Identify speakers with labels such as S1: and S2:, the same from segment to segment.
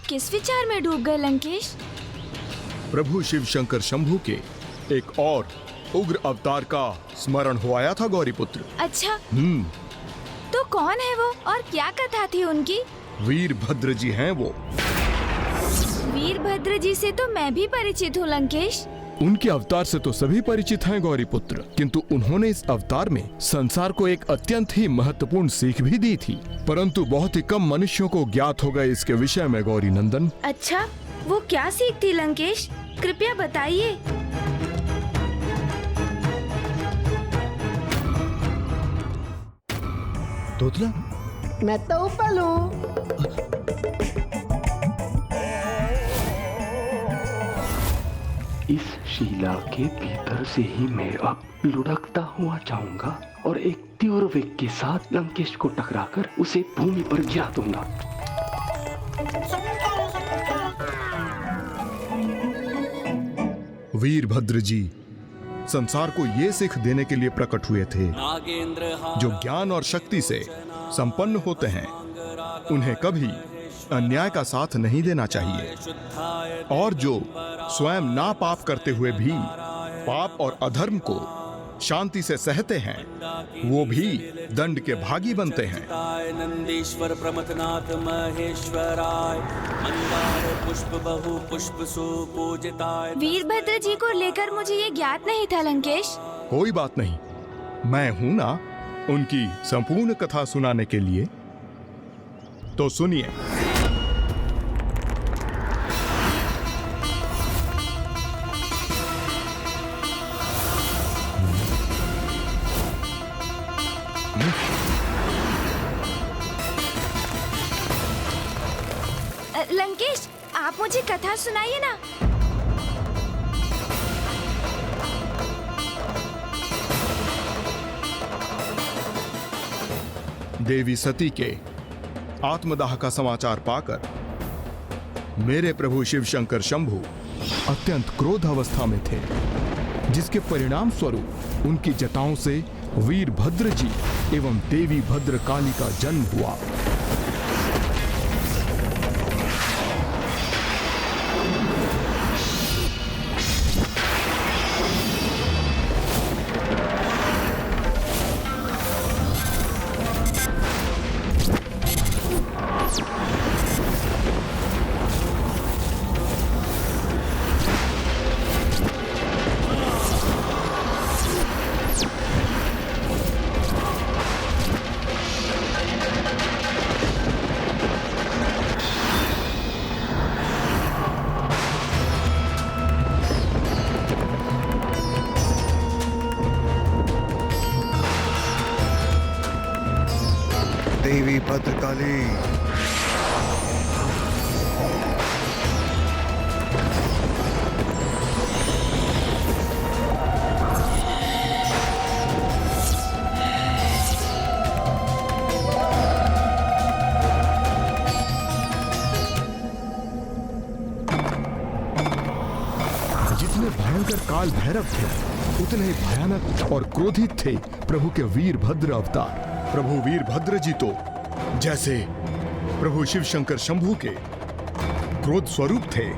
S1: किस विचार में डूब गए लंकेश?
S2: प्रभु शिव शंकर शंभू के एक और उग्र अवतार का स्मरण हो आया था गौरीपुत्र।
S1: अच्छा, तो कौन है वो और क्या कथा थी उनकी?
S2: वीरभद्र जी हैं वो।
S1: वीरभद्र जी से तो मैं भी परिचित हूँ लंकेश।
S2: उनके अवतार से तो सभी परिचित हैं गौरीपुत्र, किंतु उन्होंने इस अवतार में संसार को एक अत्यंत ही महत्वपूर्ण सीख भी दी थी, परंतु बहुत ही कम मनुष्यों को ज्ञात हो गए इसके विषय में गौरी नंदन।
S1: अच्छा, वो क्या सीख थी लंकेश? कृपया बताइए।
S2: तोतला,
S3: मैं तो ऊपर हूँ।
S4: इस शिला के भीतर से ही मैं अब लुढ़कता हुआ जाऊंगा और एक तीव्र वेग के साथ लंकेश को टकराकर उसे भूमि पर गिरा दूंगा।
S2: वीरभद्र जी संसार को ये सीख देने के लिए प्रकट हुए थे, जो ज्ञान और शक्ति से संपन्न होते हैं उन्हें कभी अन्याय का साथ नहीं देना चाहिए, और जो स्वयं ना पाप करते हुए भी पाप और अधर्म को शांति से सहते हैं वो भी दंड के भागी बनते हैं।
S5: नंदीश्वर प्रमथनाथ महेश्वराय मंदार पुष्प बहु पुष्प सुपूजिताय।
S1: वीरभद्र जी को लेकर मुझे ये ज्ञात नहीं था लंकेश।
S2: कोई बात नहीं, मैं हूं ना उनकी संपूर्ण कथा सुनाने के लिए। तो सुनिए।
S1: लंकेश, आप मुझे कथा सुनाइए ना।
S2: देवी सती के आत्मदाह का समाचार पाकर मेरे प्रभु शिव शंकर शंभू अत्यंत क्रोध अवस्था में थे, जिसके परिणाम स्वरूप उनकी जटाओं से वीरभद्र जी एवं देवी भद्र काली का जन्म हुआ।
S6: देवी भद्रकाली,
S2: जितने भयंकर काल भैरव थे उतने ही भयानक और क्रोधित थे प्रभु के वीरभद्र अवतार। प्रभु वीरभद्र जी तो जैसे प्रभु शिव शंकर शंभू के क्रोध स्वरूप थे।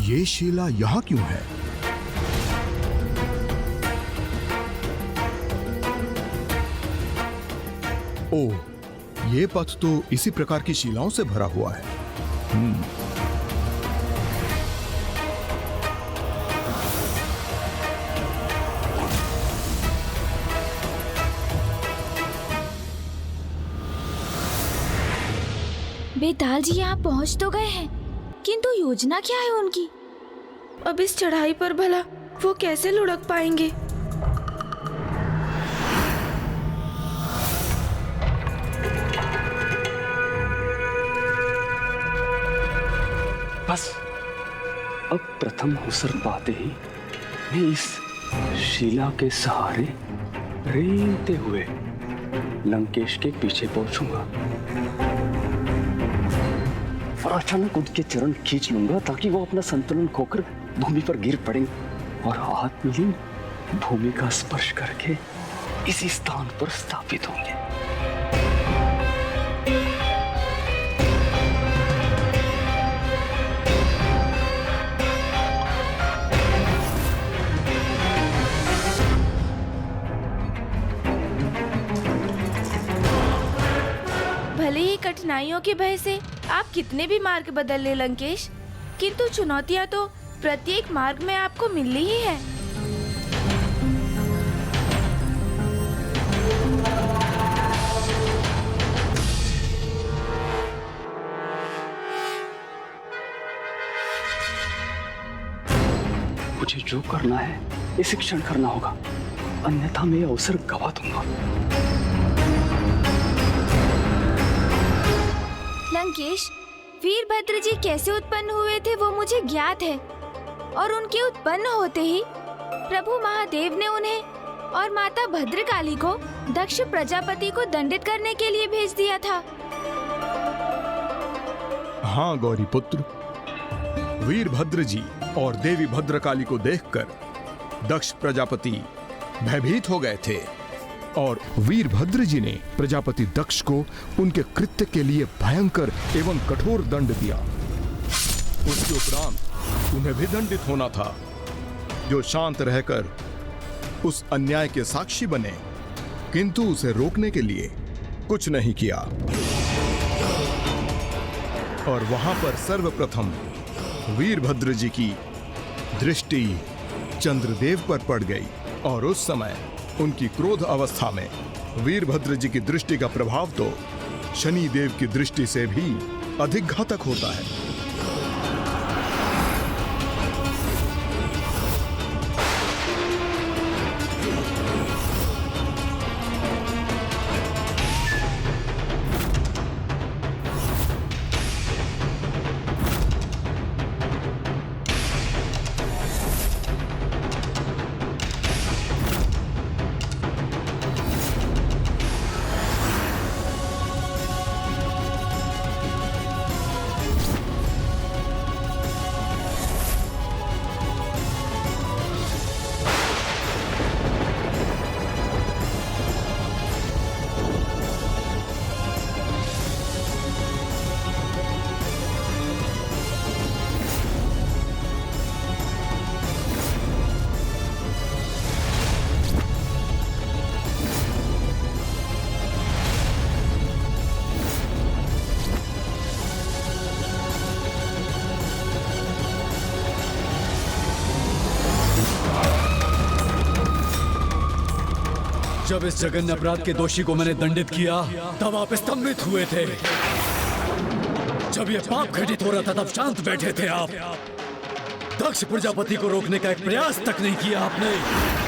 S2: ये शिला यहां क्यों है? ओह, ये पथ तो इसी प्रकार की शिलाओं से भरा हुआ है।
S1: बेताल जी यहाँ पहुँच तो गए हैं, किंतु योजना क्या है उनकी?
S7: अब इस चढ़ाई पर भला वो कैसे लुढ़क पाएंगे?
S4: बस अब प्रथम अवसर पाते ही मैं इस शिला के सहारे रेंगते हुए लंकेश के पीछे पहुंचूंगा और अचानक उनके चरण खींच लूंगा ताकि वो अपना संतुलन खोकर भूमि पर गिर पड़े और आत्मलीन भूमि का स्पर्श करके इसी स्थान पर स्थापित होंगे।
S7: भले ही कठिनाइयों के भय से आप कितने भी मार्ग बदल ले लंकेश, किंतु चुनौतियां तो प्रत्येक मार्ग में आपको मिलनी ही है।
S4: मुझे जो करना है इसी क्षण करना होगा, अन्यथा मैं अवसर गवा दूंगा।
S1: लंकेश, वीरभद्र जी कैसे उत्पन्न हुए थे वो मुझे ज्ञात है, और उनके उत्पन्न होते ही प्रभु महादेव ने उन्हें और माता भद्रकाली को दक्ष प्रजापति को दंडित करने के लिए भेज दिया था।
S2: हाँ गौरी पुत्र, वीरभद्र जी और देवी भद्रकाली को देखकर दक्ष प्रजापति भयभीत हो गए थे और वीरभद्र जी ने प्रजापति दक्ष को उनके कृत्य के लिए भयंकर एवं कठोर दंड दिया। उसके उपरांत उन्हें भी दंडित होना था, जो शांत रहकर उस अन्याय के साक्षी बने, किंतु उसे रोकने के लिए कुछ नहीं किया। और वहां पर सर्वप्रथम वीरभद्र जी की दृष्टि चंद्रदेव पर पड़ गई और उस समय उनकी क्रोध अवस्था में वीरभद्र जी की दृष्टि का प्रभाव तो शनि देव की दृष्टि से भी अधिक घातक होता है।
S8: जब इस जघन्य अपराध के दोषी को मैंने दंडित किया तब आप स्तंभित हुए थे। जब ये पाप घटित हो रहा था तब शांत बैठे थे आप। दक्ष प्रजापति को रोकने का एक प्रयास तक नहीं किया आपने।